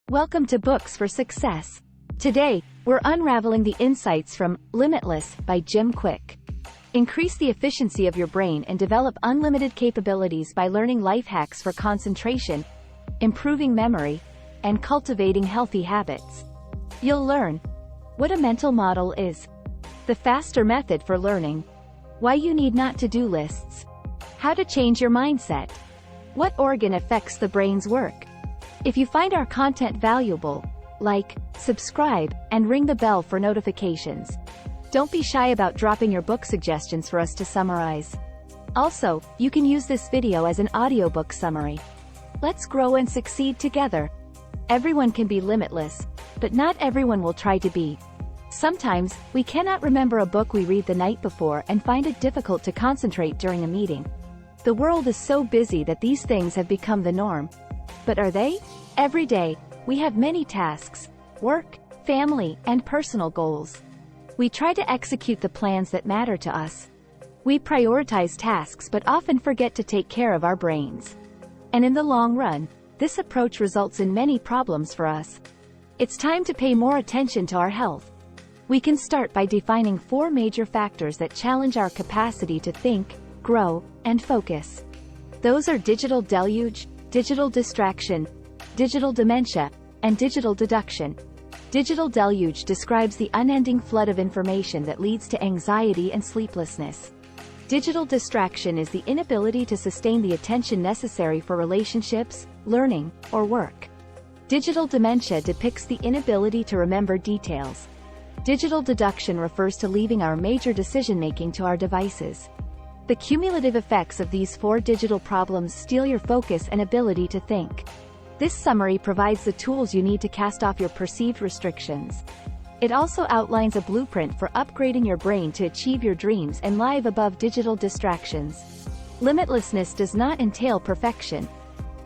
Welcome to Books for Success. Today, we're unraveling the insights from Limitless by Jim Kwik. Increase the efficiency of your brain and develop unlimited capabilities by learning life hacks for concentration, improving memory, and cultivating healthy habits. You'll learn what a mental model is, the faster method for learning, why you need not to-do lists, how to change your mindset, what organ affects the brain's work. If you find our content valuable, like, subscribe, and ring the bell for notifications. Don't be shy about dropping your book suggestions for us to summarize. Also, you can use this video as an audiobook summary. Let's grow and succeed together. Everyone can be limitless, but not everyone will try to be. Sometimes, we cannot remember a book we read the night before and find it difficult to concentrate during a meeting. The world is so busy that these things have become the norm. But are they? Every day, we have many tasks: work, family, and personal goals. We try to execute the plans that matter to us. We prioritize tasks but often forget to take care of our brains. And in the long run, this approach results in many problems for us. It's time to pay more attention to our health. We can start by defining 4 major factors that challenge our capacity to think, grow, and focus. Those are digital deluge, digital distraction, digital dementia, and digital deduction. Digital deluge describes the unending flood of information that leads to anxiety and sleeplessness. Digital distraction is the inability to sustain the attention necessary for relationships, learning, or work. Digital dementia depicts the inability to remember details. Digital deduction refers to leaving our major decision-making to our devices. The cumulative effects of these 4 digital problems steal your focus and ability to think. This summary provides the tools you need to cast off your perceived restrictions. It also outlines a blueprint for upgrading your brain to achieve your dreams and live above digital distractions. Limitlessness does not entail perfection.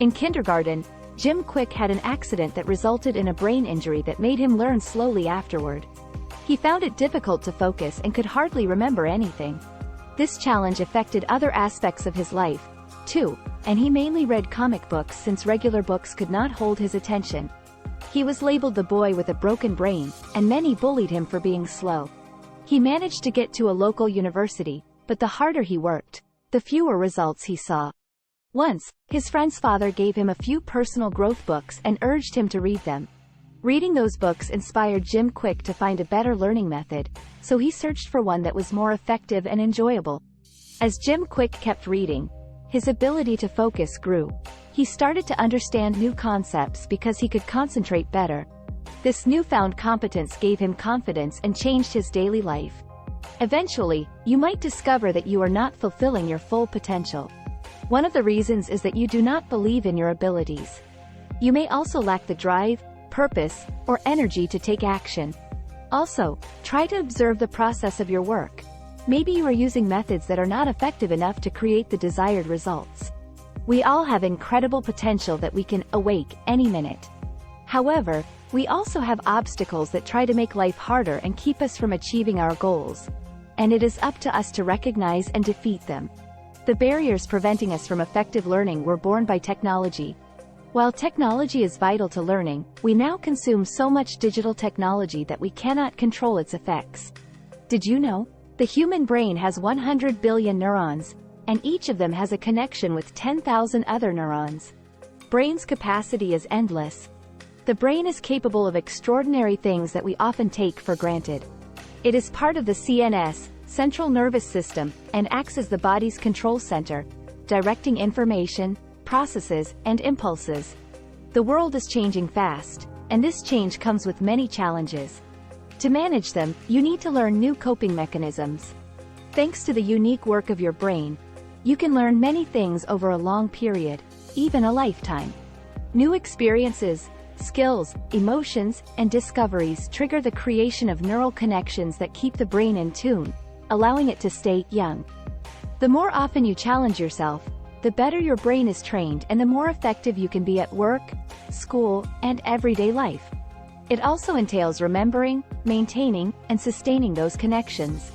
In kindergarten, Jim Kwik had an accident that resulted in a brain injury that made him learn slowly afterward. He found it difficult to focus and could hardly remember anything. This challenge affected other aspects of his life, too, and he mainly read comic books since regular books could not hold his attention. He was labeled the boy with a broken brain, and many bullied him for being slow. He managed to get to a local university, but the harder he worked, the fewer results he saw. Once, his friend's father gave him a few personal growth books and urged him to read them. Reading those books inspired Jim Kwik to find a better learning method, so he searched for one that was more effective and enjoyable. As Jim Kwik kept reading, his ability to focus grew. He started to understand new concepts because he could concentrate better. This newfound competence gave him confidence and changed his daily life. Eventually, you might discover that you are not fulfilling your full potential. One of the reasons is that you do not believe in your abilities. You may also lack the drive, purpose, or energy to take action. Also, try to observe the process of your work. Maybe you are using methods that are not effective enough to create the desired results. We all have incredible potential that we can awake any minute. However, we also have obstacles that try to make life harder and keep us from achieving our goals. And it is up to us to recognize and defeat them. The barriers preventing us from effective learning were born by technology. While technology is vital to learning, we now consume so much digital technology that we cannot control its effects. Did you know? The human brain has 100 billion neurons, and each of them has a connection with 10,000 other neurons. Brain's capacity is endless. The brain is capable of extraordinary things that we often take for granted. It is part of the CNS, central nervous system, and acts as the body's control center, directing information, processes, and impulses. The world is changing fast, and this change comes with many challenges. To manage them, you need to learn new coping mechanisms. Thanks to the unique work of your brain, you can learn many things over a long period, even a lifetime. New experiences, skills, emotions, and discoveries trigger the creation of neural connections that keep the brain in tune, allowing it to stay young. The more often you challenge yourself, the better your brain is trained and the more effective you can be at work, school, and everyday life. It also entails remembering, maintaining, and sustaining those connections.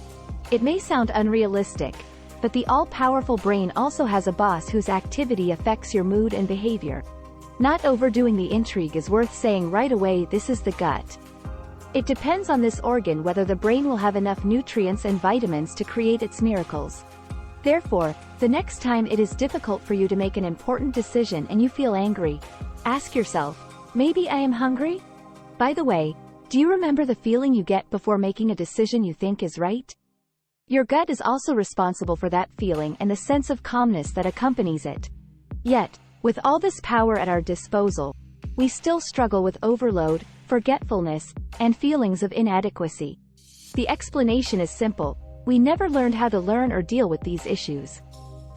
It may sound unrealistic, but the all-powerful brain also has a boss whose activity affects your mood and behavior. Not overdoing the intrigue is worth saying right away. This is the gut. It depends on this organ whether the brain will have enough nutrients and vitamins to create its miracles. Therefore, the next time it is difficult for you to make an important decision and you feel angry, ask yourself, maybe I am hungry? By the way, do you remember the feeling you get before making a decision you think is right? Your gut is also responsible for that feeling and the sense of calmness that accompanies it. Yet, with all this power at our disposal, we still struggle with overload, forgetfulness, and feelings of inadequacy. The explanation is simple: we never learned how to learn or deal with these issues.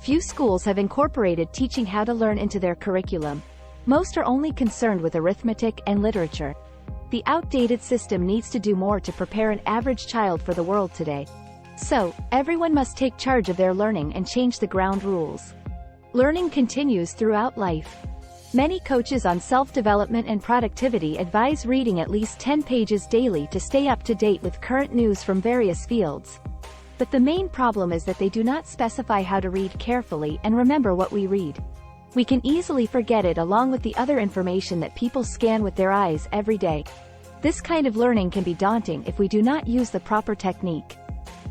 Few schools have incorporated teaching how to learn into their curriculum. Most are only concerned with arithmetic and literature. The outdated system needs to do more to prepare an average child for the world today. So, everyone must take charge of their learning and change the ground rules. Learning continues throughout life. Many coaches on self-development and productivity advise reading at least 10 pages daily to stay up to date with current news from various fields. But the main problem is that they do not specify how to read carefully and remember what we read. We can easily forget it along with the other information that people scan with their eyes every day. This kind of learning can be daunting if we do not use the proper technique.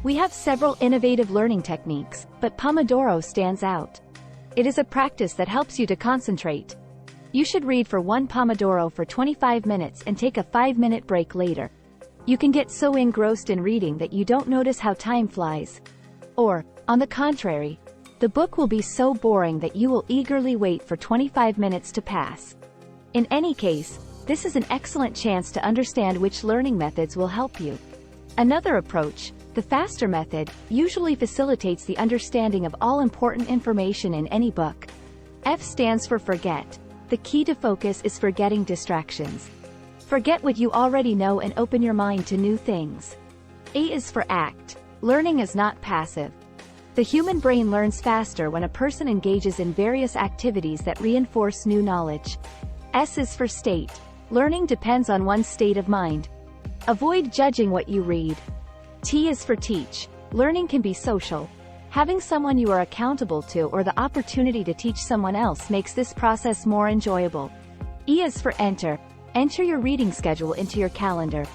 We have several innovative learning techniques, but Pomodoro stands out. It is a practice that helps you to concentrate. You should read for 1 Pomodoro for 25 minutes and take a 5-minute break later. You can get so engrossed in reading that you don't notice how time flies. Or, on the contrary, the book will be so boring that you will eagerly wait for 25 minutes to pass. In any case, this is an excellent chance to understand which learning methods will help you. Another approach, the faster method, usually facilitates the understanding of all important information in any book. F stands for forget. The key to focus is forgetting distractions. Forget what you already know and open your mind to new things. A is for act. Learning is not passive. The human brain learns faster when a person engages in various activities that reinforce new knowledge. S is for state. Learning depends on one's state of mind. Avoid judging what you read. T is for teach. Learning can be social. Having someone you are accountable to or the opportunity to teach someone else makes this process more enjoyable. E is for enter. Enter your reading schedule into your calendar.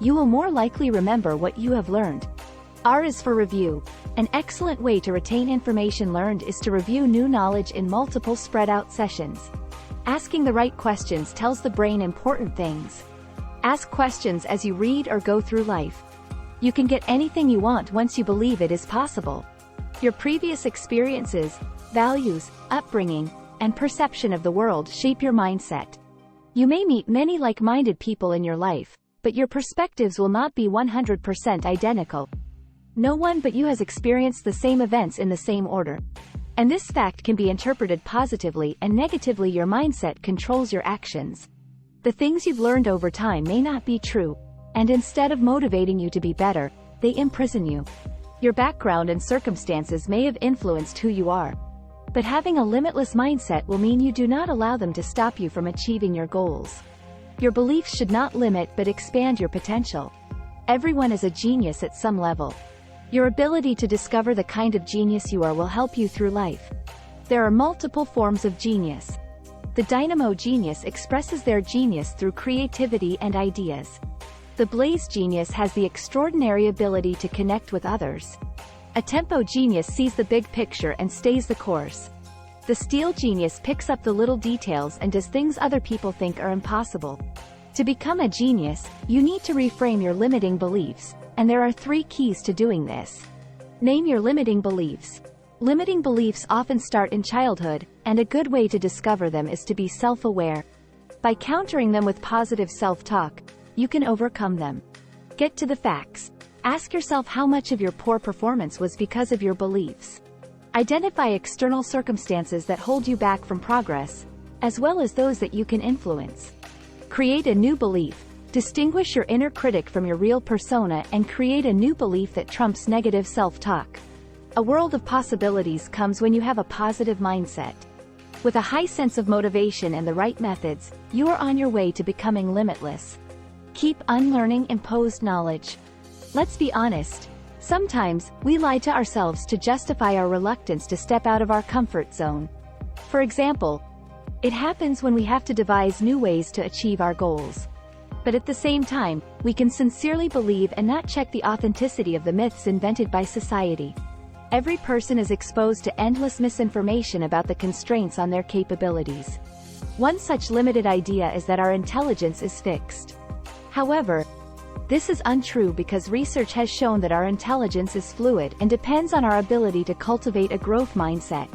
You will more likely remember what you have learned. R is for review. An excellent way to retain information learned is to review new knowledge in multiple spread-out sessions. Asking the right questions tells the brain important things. Ask questions as you read or go through life. You can get anything you want once you believe it is possible. Your previous experiences, values, upbringing, and perception of the world shape your mindset. You may meet many like-minded people in your life, but your perspectives will not be 100% identical. No one but you has experienced the same events in the same order. And this fact can be interpreted positively and negatively. Your mindset controls your actions. The things you've learned over time may not be true, and instead of motivating you to be better, they imprison you. Your background and circumstances may have influenced who you are. But having a limitless mindset will mean you do not allow them to stop you from achieving your goals. Your beliefs should not limit but expand your potential. Everyone is a genius at some level. Your ability to discover the kind of genius you are will help you through life. There are multiple forms of genius. The dynamo genius expresses their genius through creativity and ideas. The blaze genius has the extraordinary ability to connect with others. A tempo genius sees the big picture and stays the course. The steel genius picks up the little details and does things other people think are impossible. To become a genius, you need to reframe your limiting beliefs, and there are 3 keys to doing this. Name your limiting beliefs. Limiting beliefs often start in childhood, and a good way to discover them is to be self-aware. By countering them with positive self-talk, you can overcome them. Get to the facts. Ask yourself how much of your poor performance was because of your beliefs. Identify external circumstances that hold you back from progress, as well as those that you can influence. Create a new belief. Distinguish your inner critic from your real persona and create a new belief that trumps negative self-talk. A world of possibilities comes when you have a positive mindset. With a high sense of motivation and the right methods, you are on your way to becoming limitless. Keep unlearning imposed knowledge. Let's be honest. Sometimes, we lie to ourselves to justify our reluctance to step out of our comfort zone. For example, It happens when we have to devise new ways to achieve our goals. But at the same time, we can sincerely believe and not check the authenticity of the myths invented by society. Every person is exposed to endless misinformation about the constraints on their capabilities. One such limited idea is that our intelligence is fixed. However, this is untrue because research has shown that our intelligence is fluid and depends on our ability to cultivate a growth mindset.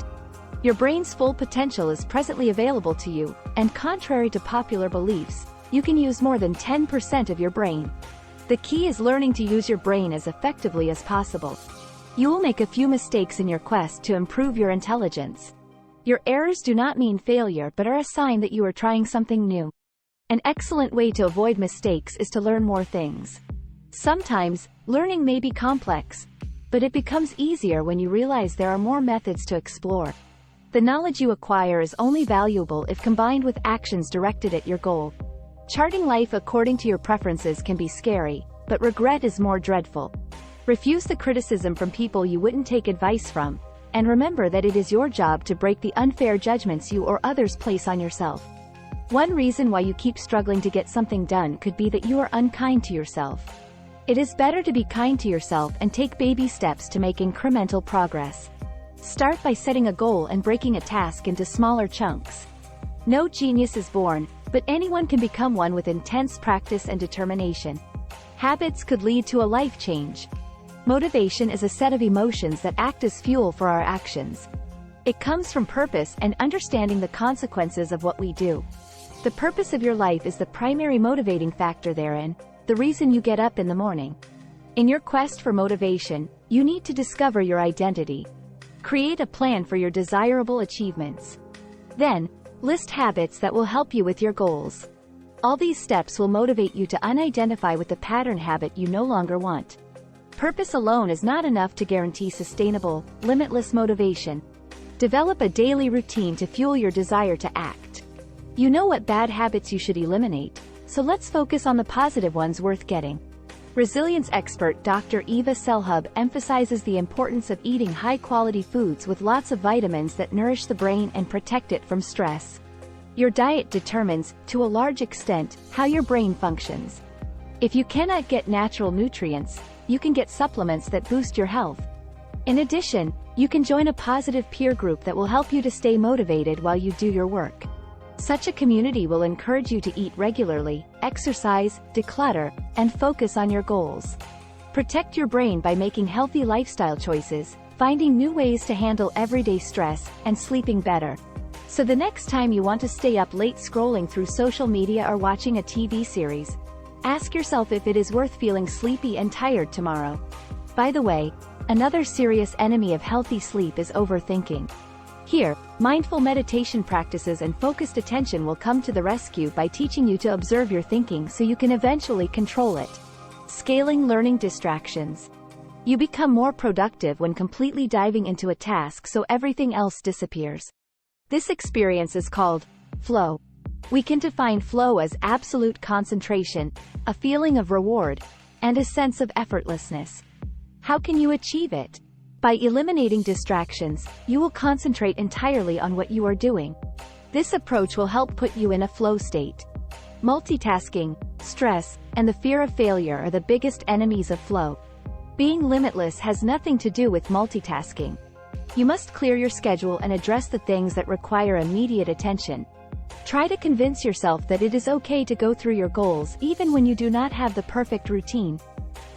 Your brain's full potential is presently available to you, and contrary to popular beliefs, you can use more than 10% of your brain. The key is learning to use your brain as effectively as possible. You will make a few mistakes in your quest to improve your intelligence. Your errors do not mean failure but are a sign that you are trying something new. An excellent way to avoid mistakes is to learn more things. Sometimes, learning may be complex, but it becomes easier when you realize there are more methods to explore. The knowledge you acquire is only valuable if combined with actions directed at your goal. Charting life according to your preferences can be scary, but regret is more dreadful. Refuse the criticism from people you wouldn't take advice from, and remember that it is your job to break the unfair judgments you or others place on yourself. One reason why you keep struggling to get something done could be that you are unkind to yourself. It is better to be kind to yourself and take baby steps to make incremental progress. Start by setting a goal and breaking a task into smaller chunks. No genius is born, but anyone can become one with intense practice and determination. Habits could lead to a life change. Motivation is a set of emotions that act as fuel for our actions. It comes from purpose and understanding the consequences of what we do. The purpose of your life is the primary motivating factor therein, the reason you get up in the morning. In your quest for motivation, you need to discover your identity. Create a plan for your desirable achievements. Then, list habits that will help you with your goals. All these steps will motivate you to unidentify with the pattern habit you no longer want. Purpose alone is not enough to guarantee sustainable, limitless motivation. Develop a daily routine to fuel your desire to act. You know what bad habits you should eliminate, so let's focus on the positive ones worth getting. Resilience expert Dr. Eva Selhub emphasizes the importance of eating high-quality foods with lots of vitamins that nourish the brain and protect it from stress. Your diet determines, to a large extent, how your brain functions. If you cannot get natural nutrients, you can get supplements that boost your health. In addition, you can join a positive peer group that will help you to stay motivated while you do your work. Such a community will encourage you to eat regularly, exercise, declutter, and focus on your goals. Protect your brain by making healthy lifestyle choices, finding new ways to handle everyday stress, and sleeping better. So the next time you want to stay up late scrolling through social media or watching a TV series, ask yourself if it is worth feeling sleepy and tired tomorrow. By the way, another serious enemy of healthy sleep is overthinking. Here, mindful meditation practices and focused attention will come to the rescue by teaching you to observe your thinking so you can eventually control it. Scaling learning distractions. You become more productive when completely diving into a task so everything else disappears. This experience is called flow. We can define flow as absolute concentration, a feeling of reward, and a sense of effortlessness. How can you achieve it? By eliminating distractions, you will concentrate entirely on what you are doing. This approach will help put you in a flow state. Multitasking, stress, and the fear of failure are the biggest enemies of flow. Being limitless has nothing to do with multitasking. You must clear your schedule and address the things that require immediate attention. Try to convince yourself that it is okay to go through your goals even when you do not have the perfect routine.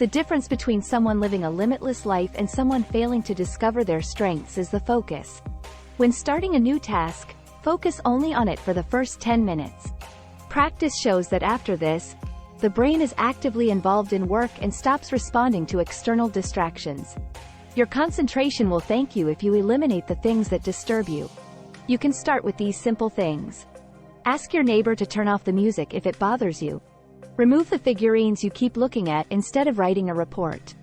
The difference between someone living a limitless life and someone failing to discover their strengths is the focus. When starting a new task, focus only on it for the first 10 minutes. Practice shows that after this, the brain is actively involved in work and stops responding to external distractions. Your concentration will thank you if you eliminate the things that disturb you. You can start with these simple things. Ask your neighbor to turn off the music if it bothers you. Remove the figurines you keep looking at instead of writing a report.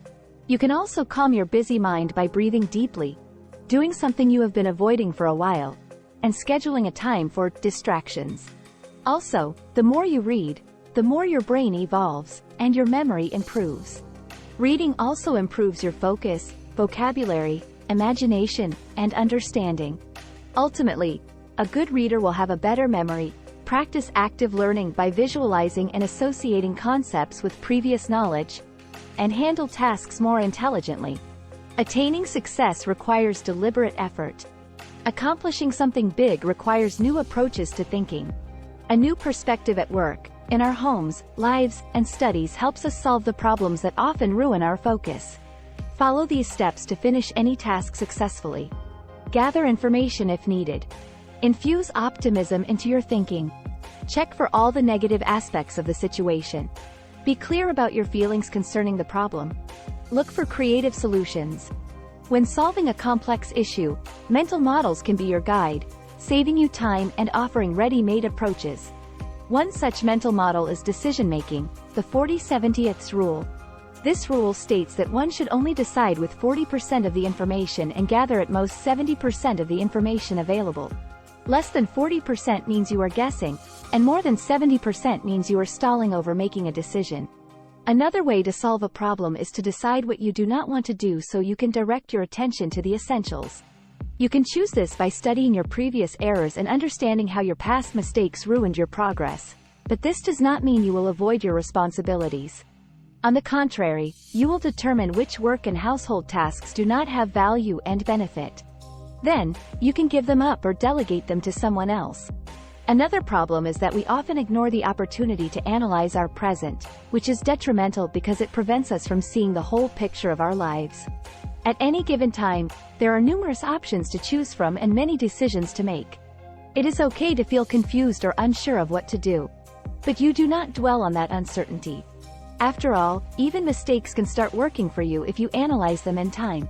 You can also calm your busy mind by breathing deeply, doing something you have been avoiding for a while, and scheduling a time for distractions. Also, the more you read, the more your brain evolves, and your memory improves. Reading also improves your focus, vocabulary, imagination, and understanding. Ultimately, A good reader will have a better memory, practice active learning by visualizing and associating concepts with previous knowledge, and handle tasks more intelligently. Attaining success requires deliberate effort. Accomplishing something big requires new approaches to thinking. A new perspective at work, in our homes, lives, and studies helps us solve the problems that often ruin our focus. Follow these steps to finish any task successfully. Gather information if needed. Infuse optimism into your thinking. Check for all the negative aspects of the situation. Be clear about your feelings concerning the problem. Look for creative solutions. When solving a complex issue, mental models can be your guide, saving you time and offering ready-made approaches. One such mental model is decision-making, the 40-70th rule. This rule states that one should only decide with 40% of the information and gather at most 70% of the information available. Less than 40% means you are guessing, and more than 70% means you are stalling over making a decision. Another way to solve a problem is to decide what you do not want to do so you can direct your attention to the essentials. You can choose this by studying your previous errors and understanding how your past mistakes ruined your progress. But this does not mean you will avoid your responsibilities. On the contrary, you will determine which work and household tasks do not have value and benefit. Then, you can give them up or delegate them to someone else. Another problem is that we often ignore the opportunity to analyze our present, which is detrimental because it prevents us from seeing the whole picture of our lives. At any given time, there are numerous options to choose from and many decisions to make. It is okay to feel confused or unsure of what to do. But you do not dwell on that uncertainty. After all, even mistakes can start working for you if you analyze them in time.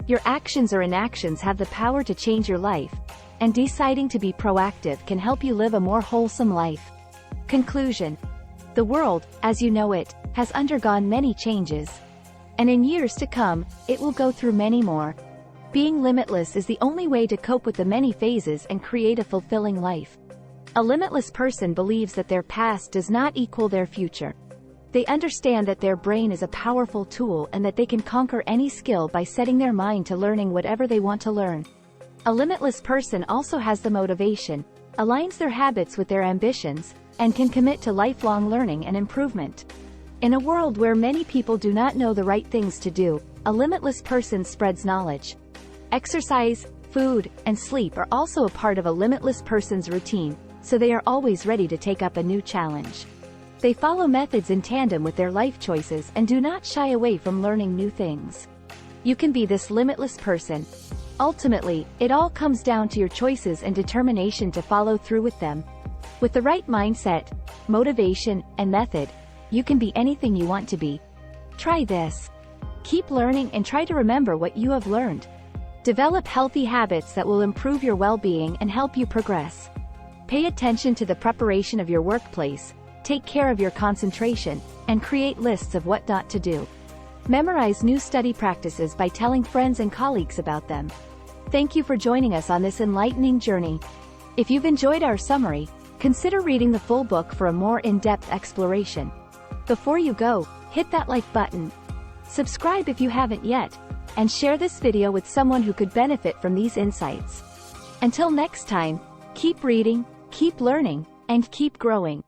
Your actions or inactions have the power to change your life, and deciding to be proactive can help you live a more wholesome life. Conclusion. The world, as you know it, has undergone many changes. And in years to come, it will go through many more. Being limitless is the only way to cope with the many phases and create a fulfilling life. A limitless person believes that their past does not equal their future. They understand that their brain is a powerful tool and that they can conquer any skill by setting their mind to learning whatever they want to learn. A limitless person also has the motivation, aligns their habits with their ambitions, and can commit to lifelong learning and improvement. In a world where many people do not know the right things to do, a limitless person spreads knowledge. Exercise, food, and sleep are also a part of a limitless person's routine, so they are always ready to take up a new challenge. They follow methods in tandem with their life choices and do not shy away from learning new things. You can be this limitless person. Ultimately, it all comes down to your choices and determination to follow through with them. With the right mindset, motivation, and method, you can be anything you want to be. Try this. Keep learning and try to remember what you have learned. Develop healthy habits that will improve your well-being and help you progress. Pay attention to the preparation of your workplace, take care of your concentration, and create lists of what not to do. Memorize new study practices by telling friends and colleagues about them. Thank you for joining us on this enlightening journey. If you've enjoyed our summary, consider reading the full book for a more in-depth exploration. Before you go, hit that like button, subscribe if you haven't yet, and share this video with someone who could benefit from these insights. Until next time, keep reading, keep learning, and keep growing.